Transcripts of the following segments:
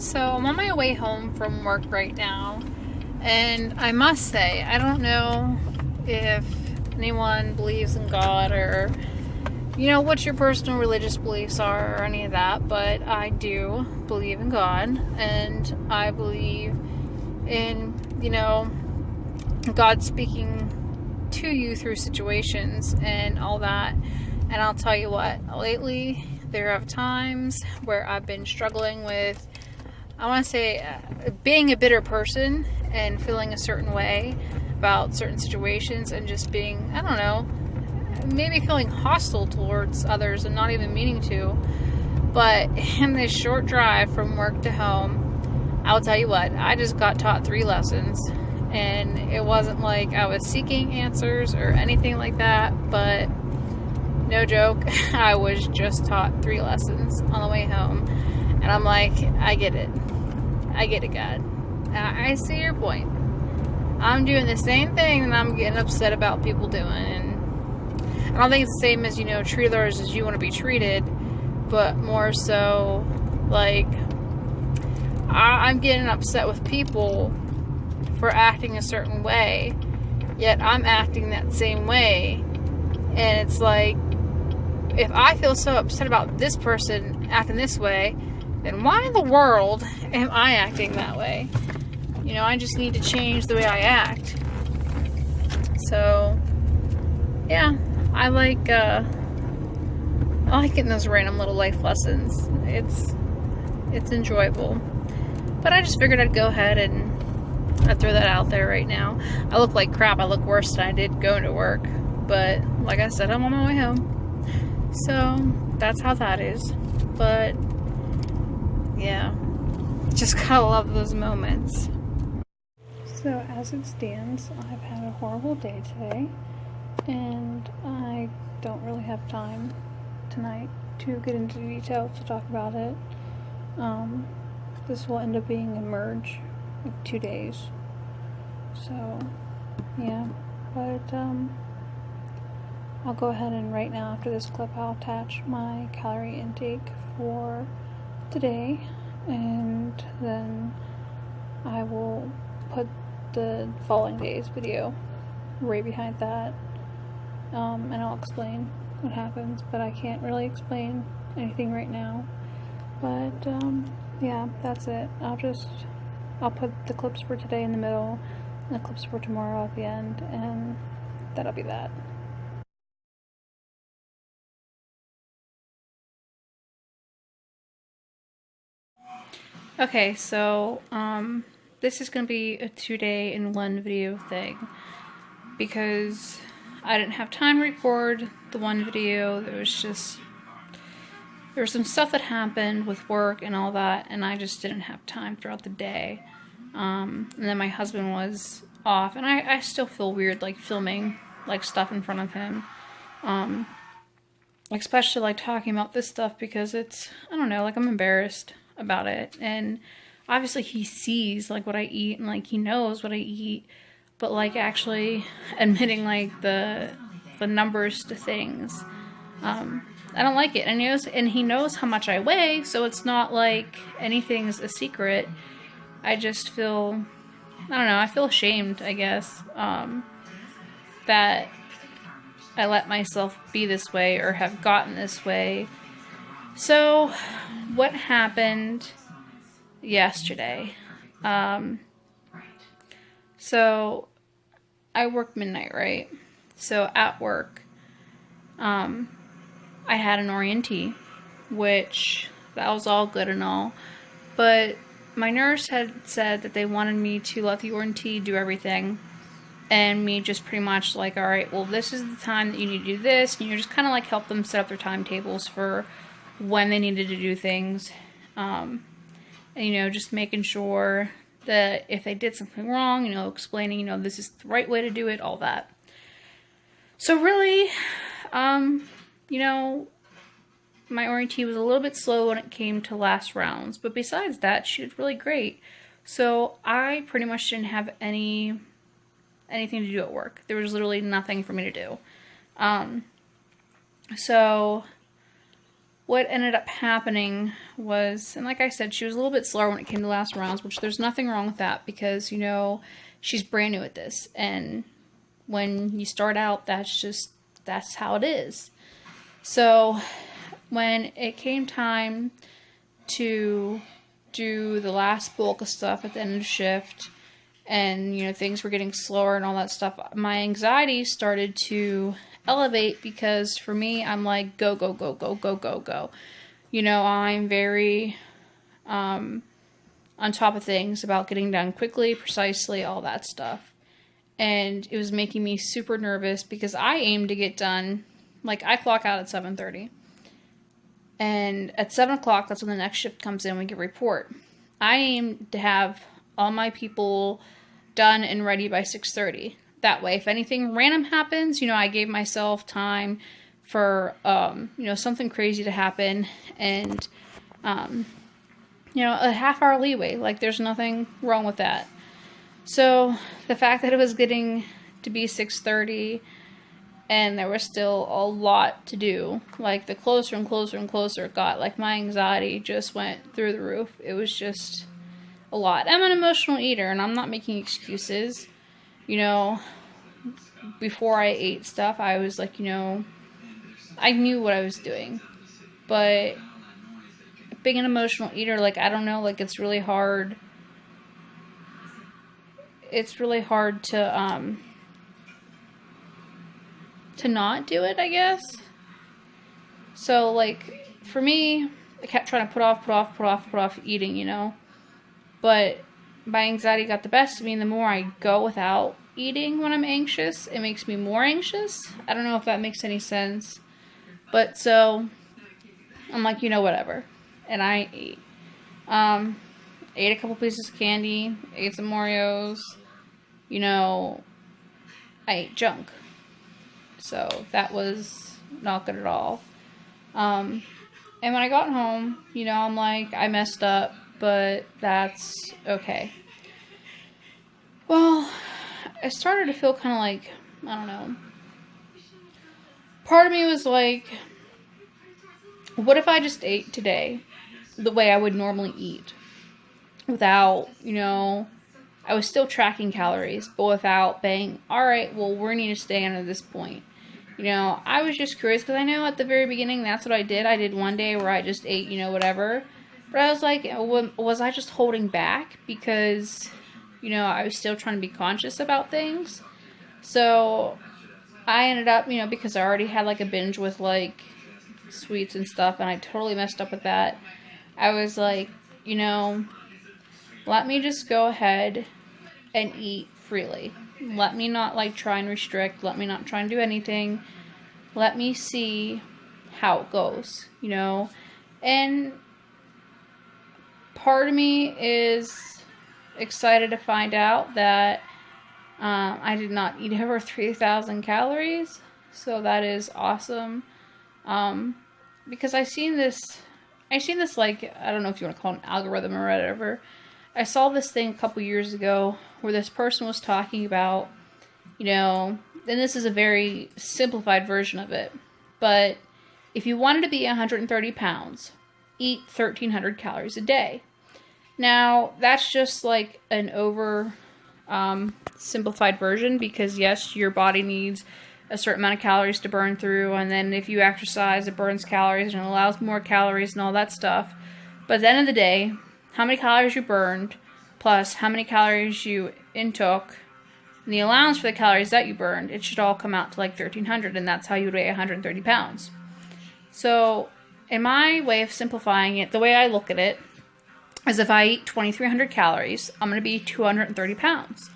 So I'm on my way home from work right now, and I must say, I don't know if anyone believes in God or, what your personal religious beliefs are or any of that, but I do believe in God, and I believe in, God speaking to you through situations and all that. And I'll tell you what, lately there are times where I've been struggling with, I want to say, being a bitter person and feeling a certain way about certain situations and just being, I don't know, maybe feeling hostile towards others and not even meaning to. But in this short drive from work to home, I'll tell you what, I just got taught 3 lessons. And it wasn't like I was seeking answers or anything like that, but no joke, I was just taught 3 lessons on the way home. And I'm like, I get it. I get it, God. I see your point. I'm doing the same thing and I'm getting upset about people doing. And I don't think it's the same as, treat others as you want to be treated, but more so, like, I'm getting upset with people for acting a certain way, yet I'm acting that same way. And it's like, if I feel so upset about this person acting this way, then why in the world am I acting that way? I just need to change the way I act. So, yeah, I like getting those random little life lessons. It's enjoyable. But I just figured I'd go ahead and I'd throw that out there right now. I look like crap. I look worse than I did going to work. But, like I said, I'm on my way home. So, that's how that is. But, yeah, just gotta love those moments. So as it stands, I've had a horrible day today, and I don't really have time tonight to get into detail to talk about it. This will end up being a merge of 2 days. So, yeah, but I'll go ahead and right now after this clip I'll attach my calorie intake for today, and then I will put the following day's video right behind that, and I'll explain what happens, but I can't really explain anything right now. But yeah, that's it. I'll put the clips for today in the middle and the clips for tomorrow at the end, and that'll be that. Okay, so this is gonna be a 2-day in 1 video thing because I didn't have time to record the one video. There was some stuff that happened with work and all that, and I just didn't have time throughout the day. And then my husband was off, and I still feel weird like filming like stuff in front of him, especially like talking about this stuff because it's, I don't know, like I'm embarrassed about it. And obviously he sees like what I eat and like he knows what I eat, but like actually admitting like the numbers to things, I don't like it. And he knows how much I weigh, so it's not like anything's a secret. I just feel, I don't know, I feel ashamed, I guess, that I let myself be this way or have gotten this way. So, what happened yesterday? So, I work midnight, right? So, at work, I had an orientee, which that was all good and all, but my nurse had said that they wanted me to let the orientee do everything, and me just pretty much like, alright, well this is the time that you need to do this, and you just kind of like help them set up their timetables for when they needed to do things, and just making sure that if they did something wrong, explaining, this is the right way to do it, all that. So really, my orientee was a little bit slow when it came to last rounds, but besides that, she did really great. So I pretty much didn't have anything to do at work. There was literally nothing for me to do. So what ended up happening was, and like I said, she was a little bit slower when it came to last rounds, which there's nothing wrong with that because, you know, she's brand new at this. And when you start out, that's how it is. So when it came time to do the last bulk of stuff at the end of the shift, and, you know, things were getting slower and all that stuff, my anxiety started to elevate because for me, I'm like, go, go, go, go, go, go, go. You know, I'm very on top of things about getting done quickly, precisely, all that stuff. And it was making me super nervous because I aim to get done, like, I clock out at 7:30. And at 7 o'clock, that's when the next shift comes in, we get a report. I aim to have all my people done and ready by 6:30. That way, if anything random happens, you know, I gave myself time for, you know, something crazy to happen and, you know, a half-hour leeway. Like, there's nothing wrong with that. So, the fact that it was getting to be 6:30 and there was still a lot to do, like, the closer and closer and closer it got, like, my anxiety just went through the roof. It was just a lot. I'm an emotional eater, and I'm not making excuses. You know, before I ate stuff, I was like, you know, I knew what I was doing. But being an emotional eater, like, I don't know, like, it's really hard. It's really hard to not do it, I guess. So, like, for me, I kept trying to put off eating, you know. But my anxiety got the best of me, and the more I go without eating when I'm anxious, it makes me more anxious. I don't know if that makes any sense. But so, I'm like, you know, whatever. And I ate. Ate a couple pieces of candy, ate some Oreos. You know, I ate junk. So, that was not good at all. And when I got home, you know, I'm like, I messed up, but that's okay. Well, I started to feel kind of like, I don't know. Part of me was like, what if I just ate today the way I would normally eat? Without, you know, I was still tracking calories, but without being, alright, well, we need to stay under this point. You know, I was just curious, because I know at the very beginning, that's what I did. I did one day where I just ate, you know, whatever. But I was like, was I just holding back? Because, you know, I was still trying to be conscious about things. So, I ended up, you know, because I already had, like, a binge with, like, sweets and stuff, and I totally messed up with that. I was like, you know, let me just go ahead and eat freely. Let me not, like, try and restrict. Let me not try and do anything. Let me see how it goes, you know. And part of me is excited to find out that I did not eat over 3,000 calories. So that is awesome. Because I seen this, like, I don't know if you want to call it an algorithm or whatever. I saw this thing a couple years ago where this person was talking about, you know, and this is a very simplified version of it, but if you wanted to be 130 pounds, eat 1,300 calories a day. Now, that's just like an simplified version because, yes, your body needs a certain amount of calories to burn through, and then if you exercise, it burns calories and allows more calories and all that stuff. But at the end of the day, how many calories you burned, plus how many calories you intook, and the allowance for the calories that you burned, it should all come out to like 1,300, and that's how you would weigh 130 pounds. So, in my way of simplifying it, the way I look at it, is if I eat 2,300 calories, I'm going to be 230 pounds.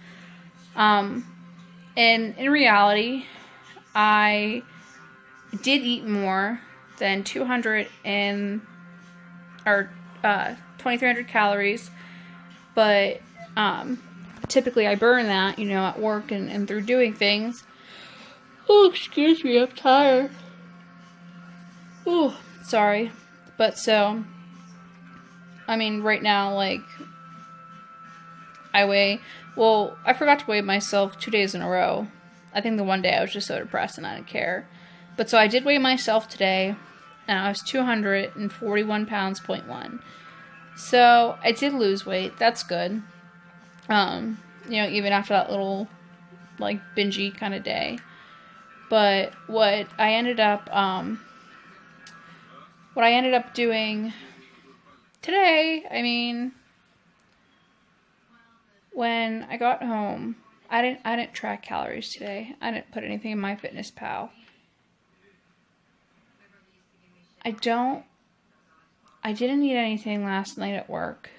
And in reality, I did eat more than 2,300 calories, but typically I burn that, you know, at work and through doing things. Oh, excuse me, I'm tired. Oh, sorry. But so, I mean, right now, like, I forgot to weigh myself 2 days in a row. I think the one day I was just so depressed and I didn't care. But so I did weigh myself today, and I was 241 pounds, 0.1. So I did lose weight. That's good. Even after that little, like, bingy kind of day. But what I ended up doing today, when I got home, I didn't track calories today. I didn't put anything in MyFitnessPal. I didn't eat anything last night at work.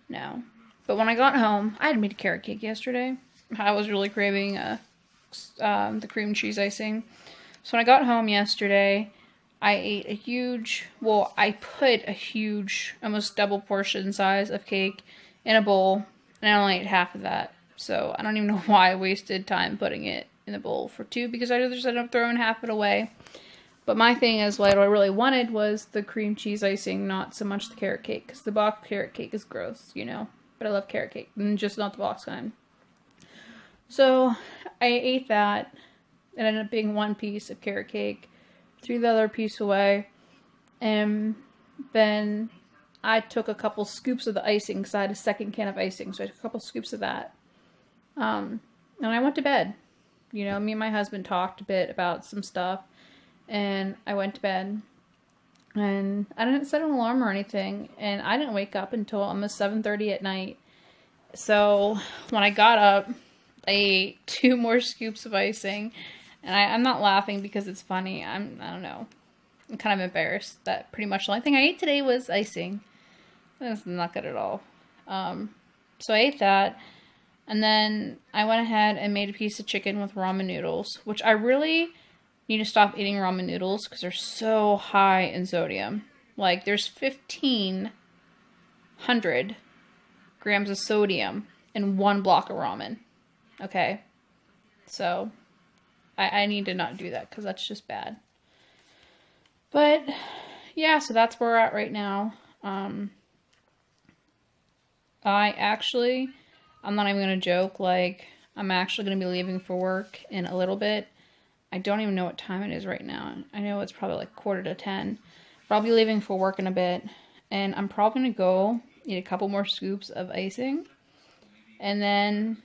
No. But when I got home, I had made a carrot cake yesterday. I was really craving the cream cheese icing. So when I got home yesterday, I ate I put a huge, almost double portion size of cake in a bowl, and I only ate half of that. So I don't even know why I wasted time putting it in the bowl for two, because I just ended up throwing half of it away. But my thing is, what I really wanted was the cream cheese icing, not so much the carrot cake, because the box carrot cake is gross, But I love carrot cake, and just not the box kind. So I ate that. It ended up being one piece of carrot cake. Threw the other piece away. And then I took a couple scoops of the icing, because I had a second can of icing. So I took a couple scoops of that. And I went to bed. Me and my husband talked a bit about some stuff. And I went to bed. And I didn't set an alarm or anything. And I didn't wake up until almost 7:30 at night. So when I got up, I ate 2 more scoops of icing. And I'm not laughing because it's funny. I don't know. I'm kind of embarrassed that pretty much the only thing I ate today was icing. That's not good at all. So I ate that. And then I went ahead and made a piece of chicken with ramen noodles, which I really need to stop eating ramen noodles because they're so high in sodium. Like, there's 1,500 grams of sodium in 1 block of ramen. Okay? So I need to not do that because that's just bad. But yeah, so that's where we're at right now. I'm not even going to joke, like, I'm actually going to be leaving for work in a little bit. I don't even know what time it is right now. I know it's probably like 9:45. But I'll be leaving for work in a bit. And I'm probably going to go eat a couple more scoops of icing. And then,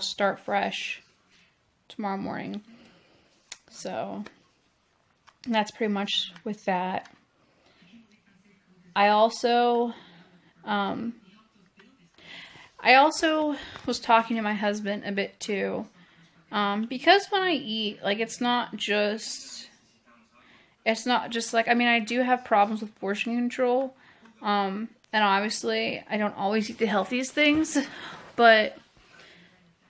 start fresh tomorrow morning. So that's pretty much with that. I also was talking to my husband a bit too. Because when I eat, like, it's not just like, I do have problems with portion control. And obviously I don't always eat the healthiest things, but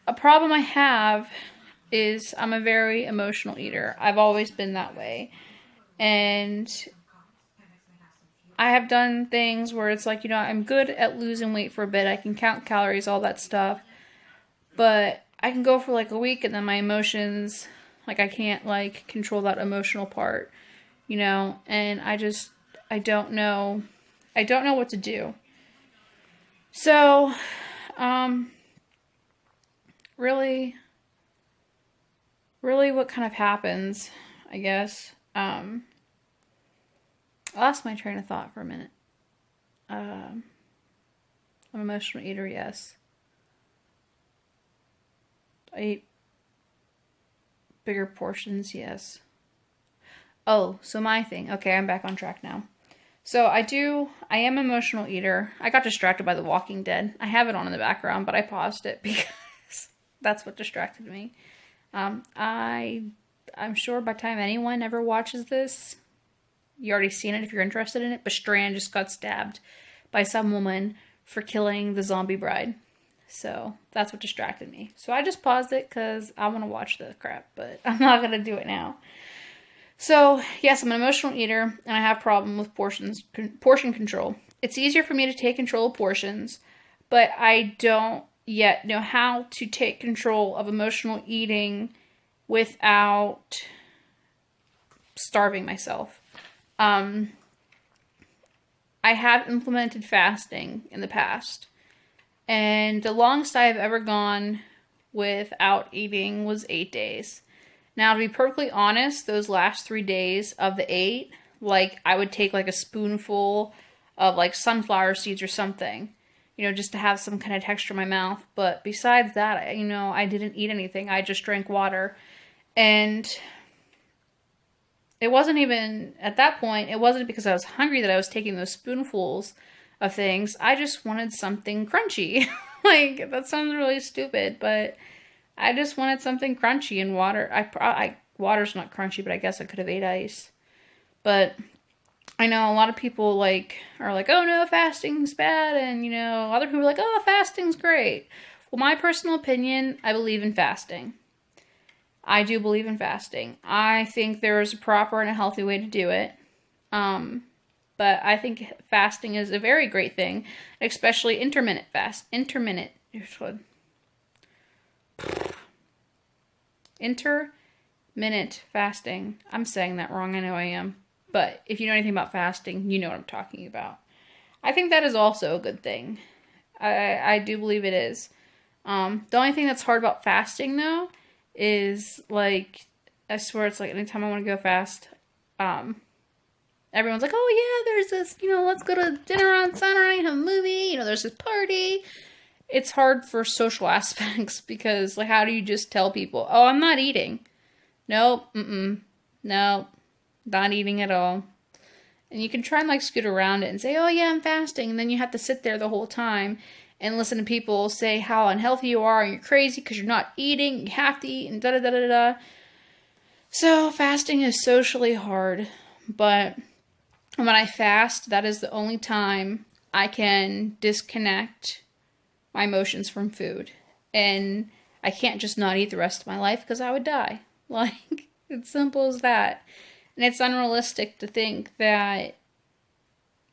a problem I have is I'm a very emotional eater. I've always been that way. And I have done things where it's like, I'm good at losing weight for a bit. I can count calories, all that stuff. But I can go for like a week and then my emotions, like, I can't like control that emotional part, and I don't know what to do. So, really what kind of happens, I guess, I lost my train of thought for a minute. I'm an emotional eater, yes. I eat bigger portions, yes. Oh, so my thing. Okay, I'm back on track now. So I am an emotional eater. I got distracted by The Walking Dead. I have it on in the background, but I paused it because that's what distracted me. I'm sure by the time anyone ever watches this, you already seen it if you're interested in it, but Strand just got stabbed by some woman for killing the zombie bride. So that's what distracted me. So I just paused it because I want to watch the crap, but I'm not going to do it now. So yes, I'm an emotional eater and I have a problem with portion control. It's easier for me to take control of portions, but I don't yet know how to take control of emotional eating without starving myself. I have implemented fasting in the past. And the longest I've ever gone without eating was 8 days. Now, to be perfectly honest, those last 3 days of the 8, like, I would take, like, a spoonful of, like, sunflower seeds or something, just to have some kind of texture in my mouth. But besides that, I didn't eat anything. I just drank water. And it wasn't even, at that point, it wasn't because I was hungry that I was taking those spoonfuls of things. I just wanted something crunchy. Like, that sounds really stupid, but I just wanted something crunchy, and water's not crunchy, but I guess I could have ate ice. But I know a lot of people are like, oh no, fasting's bad, and other people are like, oh, fasting's great. Well, my personal opinion, I believe in fasting. I do believe in fasting. I think there is a proper and a healthy way to do it. But I think fasting is a very great thing, especially intermittent fasting. I'm saying that wrong, I know I am. But if you know anything about fasting, you know what I'm talking about. I think that is also a good thing. I do believe it is. The only thing that's hard about fasting, though, is, like, I swear it's like anytime I want to go fast, everyone's like, oh yeah, there's this, let's go to dinner on Saturday, have a movie, there's this party. It's hard for social aspects because, like, how do you just tell people, oh, I'm not eating? Nope, nope, not eating at all. And you can try and, like, scoot around it and say, oh yeah, I'm fasting, and then you have to sit there the whole time and listen to people say how unhealthy you are and you're crazy because you're not eating, you have to eat, and da-da-da-da-da. So, fasting is socially hard, but when I fast, that is the only time I can disconnect my emotions from food. And I can't just not eat the rest of my life because I would die. Like, it's simple as that. And it's unrealistic to think that,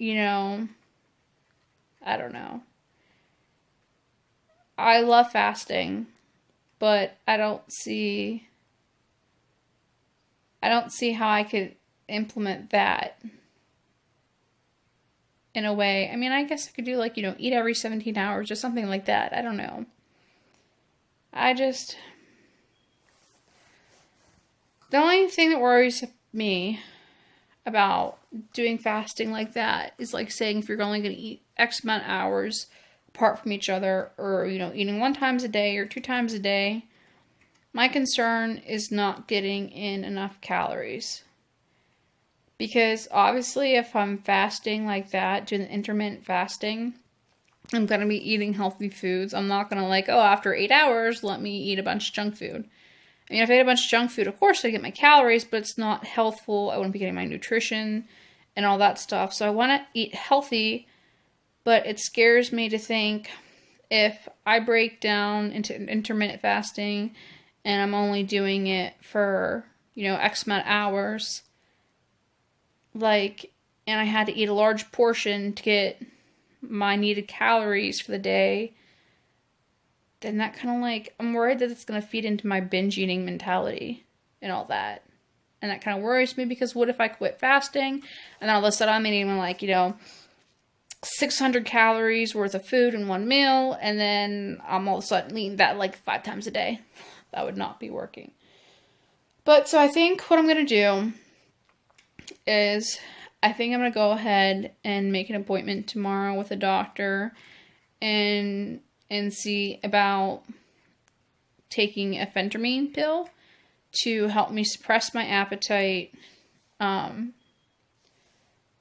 I don't know. I love fasting, but I don't see how I could implement that in a way. I mean, I guess I could do, like, eat every 17 hours or something like that. I don't know. The only thing that worries me about doing fasting like that is, like, saying if you're only going to eat X amount of hours apart from each other, or, eating 1 time a day or 2 times a day. My concern is not getting in enough calories. Because obviously if I'm fasting like that, doing intermittent fasting, I'm going to be eating healthy foods. I'm not going to after 8 hours, let me eat a bunch of junk food. I mean, if I ate a bunch of junk food, of course I get my calories, but it's not healthful. I wouldn't be getting my nutrition and all that stuff. So I want to eat healthy, but it scares me to think if I break down into intermittent fasting and I'm only doing it for, X amount of hours, and I had to eat a large portion to get my needed calories for the day, then that kind of I'm worried that it's going to feed into my binge eating mentality and all that. And that kind of worries me because what if I quit fasting and then all of a sudden I'm eating 600 calories worth of food in one meal, and then I'm all of a sudden eating that 5 times a day. That would not be working. But so I think what I'm going to do is I think I'm going to go ahead and make an appointment tomorrow with a doctor and see about taking a phentermine pill to help me suppress my appetite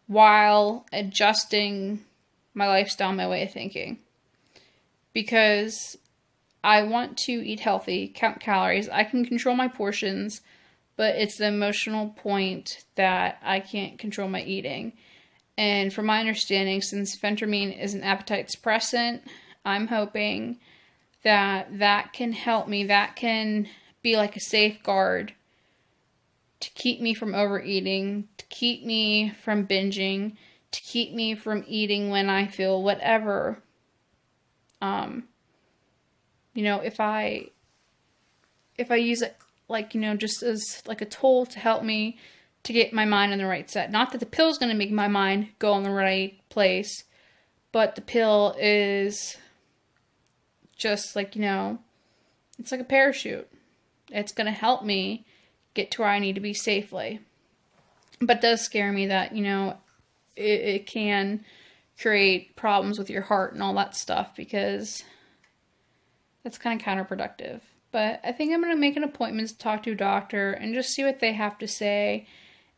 while adjusting my lifestyle, my way of thinking. Because I want to eat healthy, count calories. I can control my portions, but it's the emotional point that I can't control my eating. And from my understanding, since phentermine is an appetite suppressant, I'm hoping that can help me. That can be like a safeguard to keep me from overeating, to keep me from binging, to keep me from eating when I feel whatever. If I use it just as a tool to help me to get my mind in the right set. Not that the pill's going to make my mind go in the right place, but the pill is just it's like a parachute. It's going to help me get to where I need to be safely. But it does scare me that, you know, it can create problems with your heart and all that stuff, because that's kind of counterproductive. But I think I'm going to make an appointment to talk to a doctor and just see what they have to say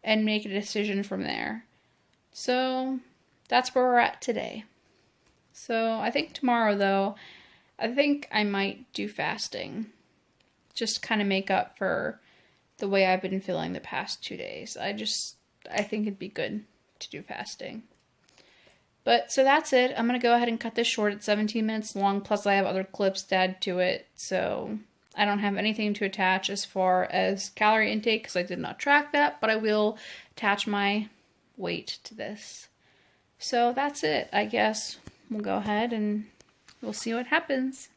and make a decision from there. So that's where we're at today. So I think tomorrow, though, I think I might do fasting. Just kind of make up for the way I've been feeling the past 2 days. I think it'd be good to do fasting. But, so that's it. I'm going to go ahead and cut this short. It's 17 minutes long, plus I have other clips to add to it. So I don't have anything to attach as far as calorie intake, because I did not track that, but I will attach my weight to this. So that's it. I guess we'll go ahead and we'll see what happens.